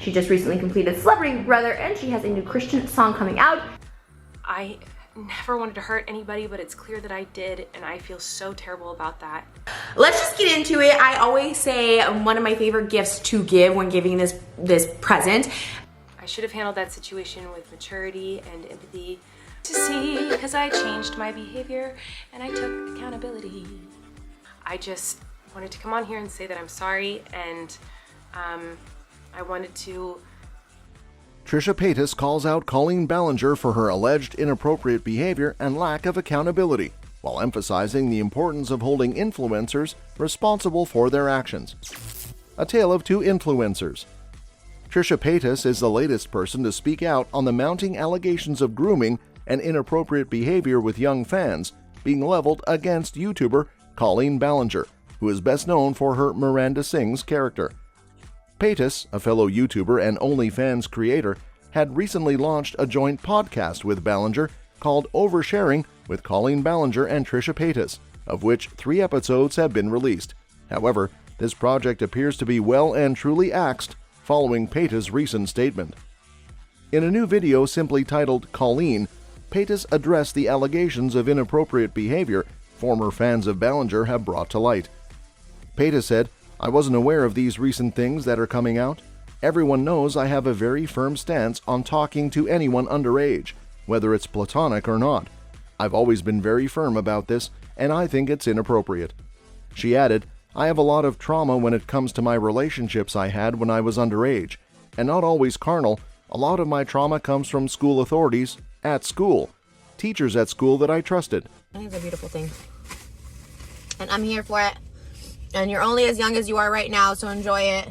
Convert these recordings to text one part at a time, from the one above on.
She just recently completed Celebrity Brother and she has a new Christian song coming out. I never wanted to hurt anybody, but it's clear that I did, and I feel so terrible about that. Let's just get into it. I always say one of my favorite gifts to give when giving this present. I should have handled that situation with maturity and empathy to see, because I changed my behavior and I took accountability. I just wanted to come on here and say that I'm sorry, and I wanted to. Trisha Paytas calls out Colleen Ballinger for her alleged inappropriate behavior and lack of accountability, while emphasizing the importance of holding influencers responsible for their actions. A tale of two influencers. Trisha Paytas is the latest person to speak out on the mounting allegations of grooming and inappropriate behavior with young fans being leveled against YouTuber Colleen Ballinger, who is best known for her Miranda Sings character. Paytas, a fellow YouTuber and OnlyFans creator, had recently launched a joint podcast with Ballinger called Oversharing with Colleen Ballinger and Trisha Paytas, of which 3 episodes have been released. However, this project appears to be well and truly axed following Paytas' recent statement. In a new video simply titled Colleen, Paytas addressed the allegations of inappropriate behavior former fans of Ballinger have brought to light. Paytas said, "I wasn't aware of these recent things that are coming out. Everyone knows I have a very firm stance on talking to anyone underage, whether it's platonic or not. I've always been very firm about this, and I think it's inappropriate." She added, "I have a lot of trauma when it comes to my relationships I had when I was underage, and not always carnal. A lot of my trauma comes from school authorities at school, teachers at school that I trusted." I think it's a beautiful thing, and I'm here for it. And you're only as young as you are right now, so enjoy it.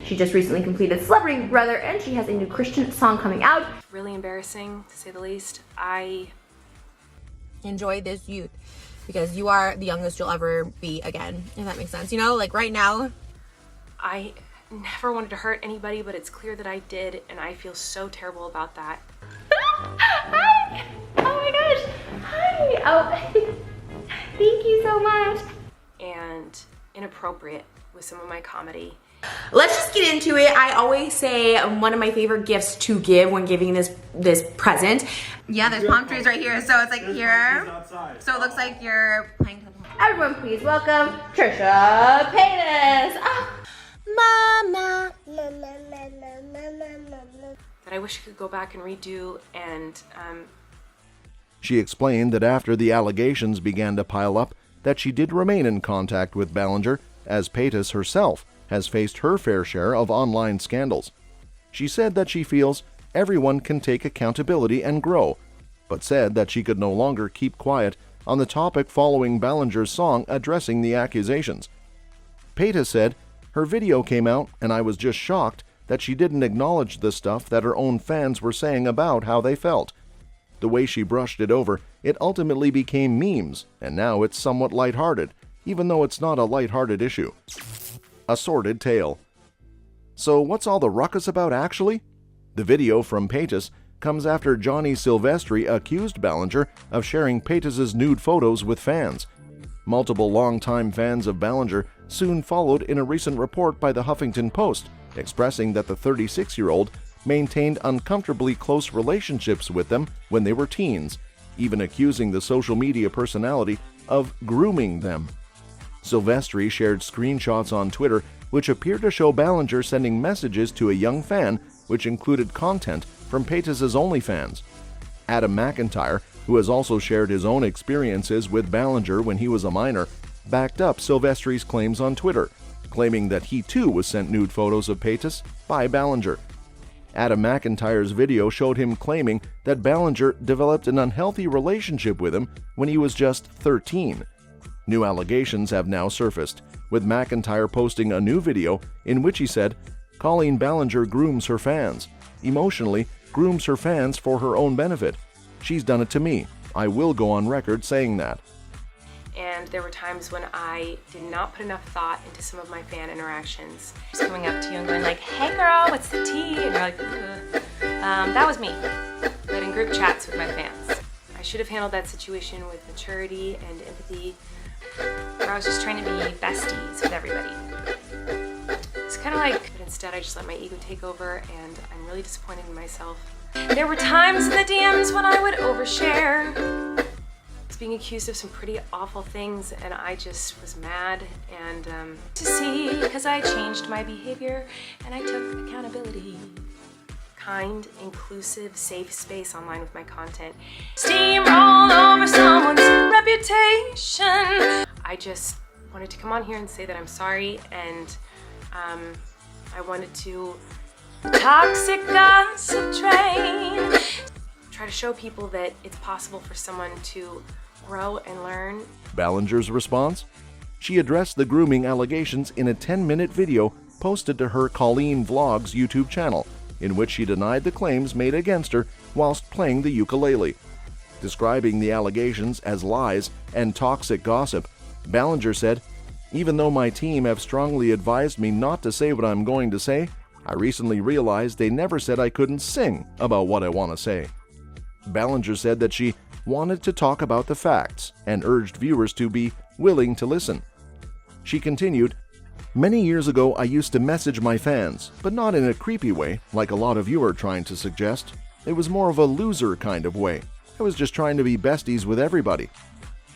She just recently completed Celebrity Brother and she has a new Christian song coming out. Really embarrassing, to say the least. I enjoy this youth, because you are the youngest you'll ever be again, if that makes sense. You know, like right now. I never wanted to hurt anybody, but it's clear that I did, and I feel so terrible about that. Hi! Oh my gosh! Hi! Oh, thank you so much. And inappropriate with some of my comedy. Let's just get into it. I always say one of my favorite gifts to give when giving this present. Yeah, there's palm trees right here, so it's like here. So it looks like you're playing. Everyone, please welcome Trisha Paytas. Oh. Mama. That I wish I could go back and redo, and She explained that after the allegations began to pile up, that she did remain in contact with Ballinger, as Paytas herself has faced her fair share of online scandals. She said that she feels everyone can take accountability and grow, but said that she could no longer keep quiet on the topic following Ballinger's song addressing the accusations. Paytas said, "Her video came out and I was just shocked that she didn't acknowledge the stuff that her own fans were saying about how they felt. The way she brushed it over, it ultimately became memes, and now it's somewhat lighthearted, even though it's not a lighthearted issue." A sordid tale. So what's all the ruckus about actually? The video from Paytas comes after Johnny Silvestri accused Ballinger of sharing Paytas' nude photos with fans. Multiple longtime fans of Ballinger soon followed in a recent report by the Huffington Post, expressing that the 36-year-old maintained uncomfortably close relationships with them when they were teens, even accusing the social media personality of grooming them. Silvestri shared screenshots on Twitter which appeared to show Ballinger sending messages to a young fan which included content from Paytas' OnlyFans. Adam McIntyre, who has also shared his own experiences with Ballinger when he was a minor, backed up Silvestri's claims on Twitter, claiming that he too was sent nude photos of Paytas by Ballinger. Adam McIntyre's video showed him claiming that Ballinger developed an unhealthy relationship with him when he was just 13. New allegations have now surfaced, with McIntyre posting a new video in which he said, "Colleen Ballinger grooms her fans, emotionally grooms her fans for her own benefit. She's done it to me. I will go on record saying that." And there were times when I did not put enough thought into some of my fan interactions. Just coming up to you and going like, "Hey girl, what's the tea?" And you're like, "Ugh." That was me, but in group chats with my fans. I should have handled that situation with maturity and empathy, where I was just trying to be besties with everybody. It's kind of like instead I just let my ego take over, and I'm really disappointed in myself. There were times in the DMs when I would overshare. I was being accused of some pretty awful things, and I just was mad and to see, because I changed my behavior and I took accountability. Kind, inclusive, safe space online with my content. Steamroll over someone's reputation. I just wanted to come on here and say that I'm sorry, and I wanted to toxic gossip train. Try to show people that it's possible for someone to grow and learn. Ballinger's response? She addressed the grooming allegations in a 10-minute video posted to her Colleen Vlogs YouTube channel, in which she denied the claims made against her whilst playing the ukulele. Describing the allegations as lies and toxic gossip, Ballinger said, "Even though my team have strongly advised me not to say what I'm going to say, I recently realized they never said I couldn't sing about what I want to say." Ballinger said that she wanted to talk about the facts and urged viewers to be willing to listen. She continued, "Many years ago I used to message my fans, but not in a creepy way like a lot of you are trying to suggest. It was more of a loser kind of way. I was just trying to be besties with everybody."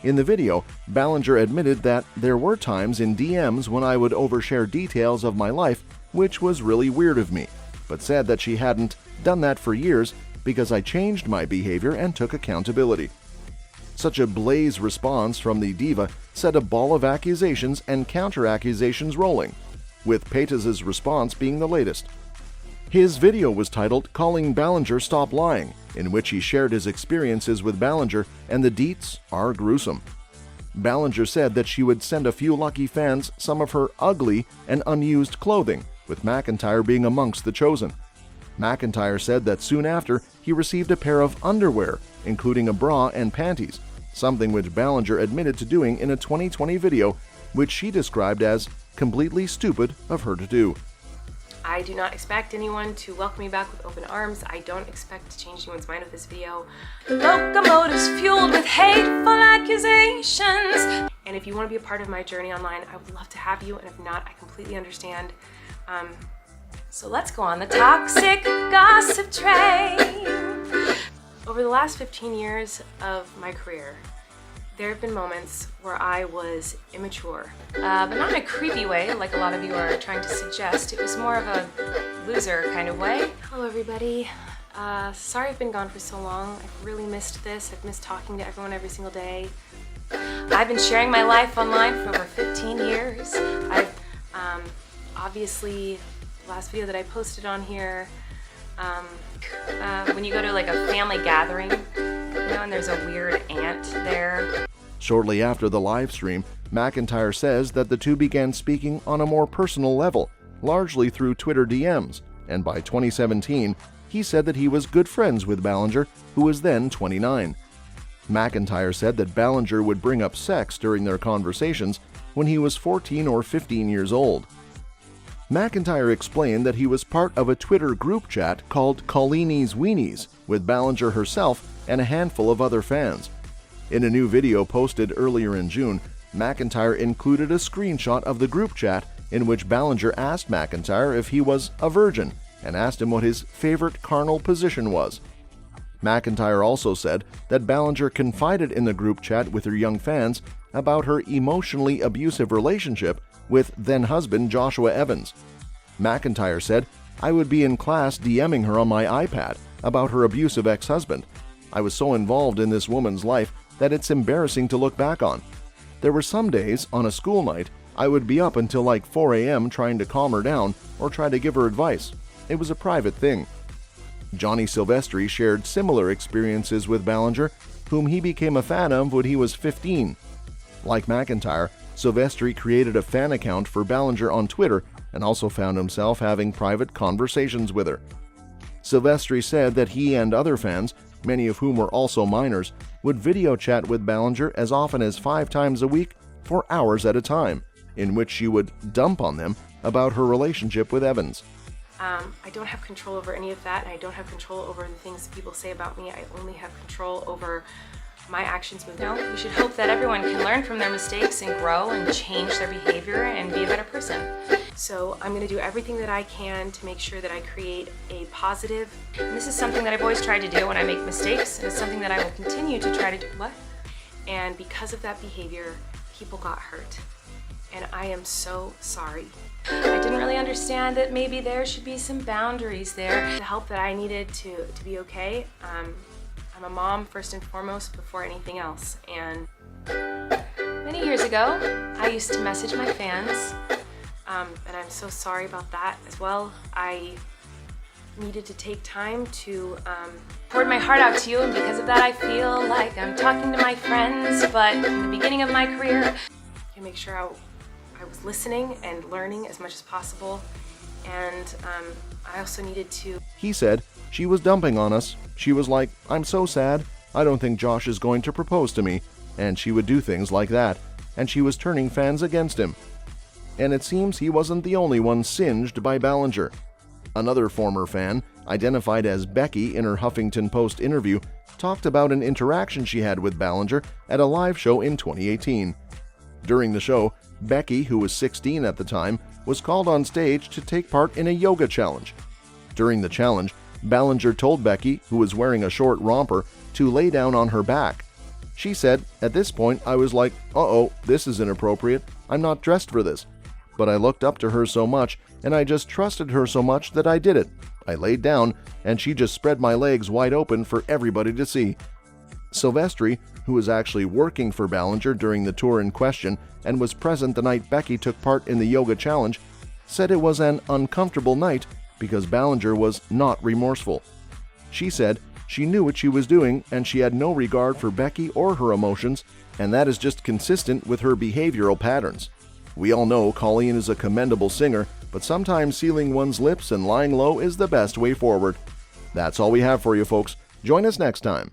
In the video, Ballinger admitted that there were times in DMs when I would overshare details of my life, which was really weird of me, but said that she hadn't done that for years because I changed my behavior and took accountability. Such a blaze response from the diva set a ball of accusations and counter-accusations rolling, with Paytas' response being the latest. His video was titled "Calling Ballinger Stop Lying," in which he shared his experiences with Ballinger, and the deets are gruesome. Ballinger said that she would send a few lucky fans some of her ugly and unused clothing, with McIntyre being amongst the chosen. McIntyre said that soon after, he received a pair of underwear, including a bra and panties, something which Ballinger admitted to doing in a 2020 video, which she described as completely stupid of her to do. I do not expect anyone to welcome me back with open arms. I don't expect to change anyone's mind with this video. The locomotive's fueled with hateful accusations. And if you want to be a part of my journey online, I would love to have you. And if not, I completely understand. So let's go on the toxic gossip train. Over the last 15 years of my career, there have been moments where I was immature, but not in a creepy way like a lot of you are trying to suggest. It was more of a loser kind of way. Hello everybody. Sorry I've been gone for so long. I've really missed this. I've missed talking to everyone every single day. I've been sharing my life online for over 15 years. I've obviously, the last video that I posted on here, when you go to like a family gathering, you know, and there's a weird aunt there. Shortly after the live stream, McIntyre says that the two began speaking on a more personal level, largely through Twitter DMs, and by 2017, he said that he was good friends with Ballinger, who was then 29. McIntyre said that Ballinger would bring up sex during their conversations when he was 14 or 15 years old. McIntyre explained that he was part of a Twitter group chat called Colleen's Weenies with Ballinger herself and a handful of other fans. In a new video posted earlier in June, McIntyre included a screenshot of the group chat in which Ballinger asked McIntyre if he was a virgin and asked him what his favorite carnal position was. McIntyre also said that Ballinger confided in the group chat with her young fans about her emotionally abusive relationship with then-husband Joshua Evans. McIntyre said, "I would be in class DMing her on my iPad about her abusive ex-husband. I was so involved in this woman's life that it's embarrassing to look back on. There were some days, on a school night, I would be up until like 4 a.m. trying to calm her down or try to give her advice. It was a private thing." Johnny Silvestri shared similar experiences with Ballinger, whom he became a fan of when he was 15. Like McIntyre, Silvestri created a fan account for Ballinger on Twitter and also found himself having private conversations with her. Silvestri said that he and other fans, many of whom were also minors, would video chat with Ballinger as often as 5 times a week for hours at a time, in which she would dump on them about her relationship with Evans. I don't have control over any of that, and I don't have control over the things people say about me. I only have control over my actions moving out. We should hope that everyone can learn from their mistakes and grow and change their behavior and be a better person. So I'm gonna do everything that I can to make sure that I create a positive, and this is something that I've always tried to do when I make mistakes, and it's something that I will continue to try to do. What? And because of that behavior, people got hurt. And I am so sorry. I didn't really understand that maybe there should be some boundaries there. The help that I needed to be okay. I'm a mom first and foremost before anything else. And many years ago, I used to message my fans, and I'm so sorry about that as well. I needed to take time to pour my heart out to you, and because of that, I feel like I'm talking to my friends, but in the beginning of my career, I make sure I was listening and learning as much as possible, and I also needed to... He said she was dumping on us. She was like, "I'm so sad. I don't think Josh is going to propose to me," and she would do things like that, and she was turning fans against him. And it seems he wasn't the only one singed by Ballinger. Another former fan, identified as Becky in her Huffington Post interview, talked about an interaction she had with Ballinger at a live show in 2018. During the show, Becky, who was 16 at the time, was called on stage to take part in a yoga challenge. During the challenge, Ballinger told Becky, who was wearing a short romper, to lay down on her back. She said, "At this point, I was like, uh-oh, this is inappropriate. I'm not dressed for this. But I looked up to her so much, and I just trusted her so much that I did it. I laid down, and she just spread my legs wide open for everybody to see." Silvestri, who was actually working for Ballinger during the tour in question and was present the night Becky took part in the yoga challenge, said it was an uncomfortable night because Ballinger was not remorseful. She said she knew what she was doing and she had no regard for Becky or her emotions, and that is just consistent with her behavioral patterns. We all know Colleen is a commendable singer, but sometimes sealing one's lips and lying low is the best way forward. That's all we have for you, folks. Join us next time.